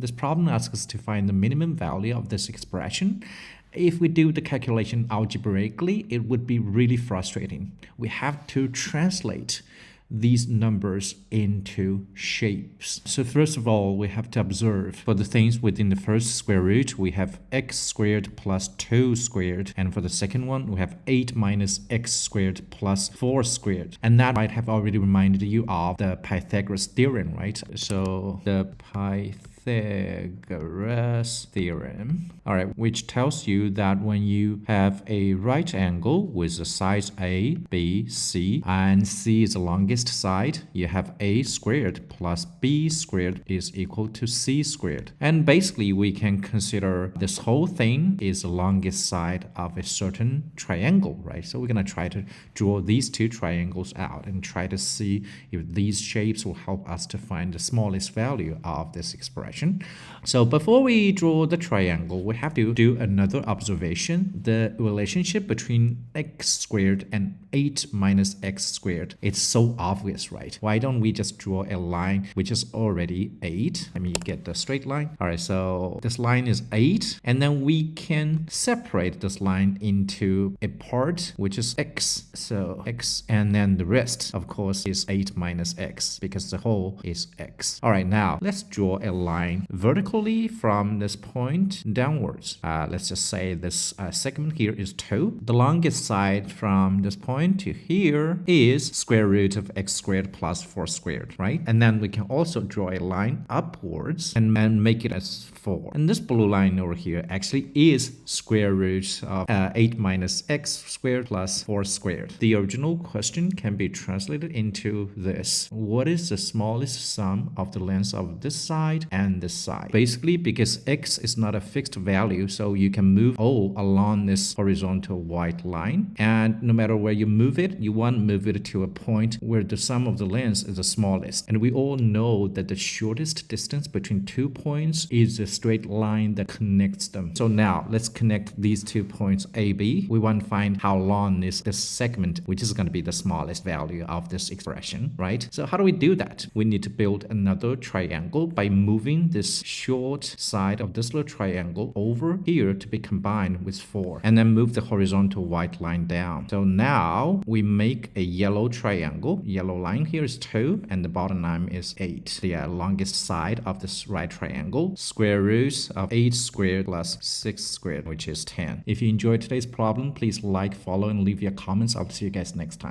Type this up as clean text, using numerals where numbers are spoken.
This problem asks us to find the minimum value of this expression. If we do the calculation algebraically, it would be really frustrating. We have to translate these numbers into shapes. So first of all, we have to observe for the things within the first square root, we have x squared plus 2 squared. And for the second one, we have 8 minus x squared plus 4 squared. And that might have already reminded you of the Pythagoras theorem, right? So the Pythagoras theorem, all right, which tells you that when you have a right angle with the sides A, B, C, and C is the longest side, you have A squared plus B squared is equal to C squared. And basically, we can consider this whole thing is the longest side of a certain triangle, right? So we're going to try to draw these two triangles out and try to see if these shapes will help us to find the smallest value of this expression. So before we draw the triangle, we have to do another observation. The relationship between x squared and 8 minus x squared. It's so obvious, right? Why don't we just draw a line which is already 8? Let me get the straight line. All right, so this line is 8, and then we can separate this line into a part which is x. So x, and then the rest, of course, is 8 minus x because the whole is x. All right, now let's draw a line vertically from this point downwards. Let's just say this segment here is 2. The longest side from this point to here is square root of x squared plus 4 squared, right? And then we can also draw a line upwards and make it as 4. And this blue line over here actually is square root of 8 minus x squared plus 4 squared. The original question can be translated into this. What is the smallest sum of the lengths of this side and this side? Basically, because x is not a fixed value, so you can move O along this horizontal white line, and no matter where you move it, you want to move it to a point where the sum of the lengths is the smallest. And we all know that the shortest distance between 2 points is a straight line that connects them. So now let's connect these 2 points A, B. We want to find how long is this segment, which is going to be the smallest value of this expression, right? So how do we do that? We need to build another triangle by moving this short side of this little triangle over here to be combined with 4, and then move the horizontal white line down. So now we make a yellow triangle. Yellow line here is 2, and the bottom line is 8. The longest side of this right triangle, square root of 8 squared plus 6 squared, which is 10. If you enjoyed today's problem, please like, follow, and leave your comments. I'll see you guys next time.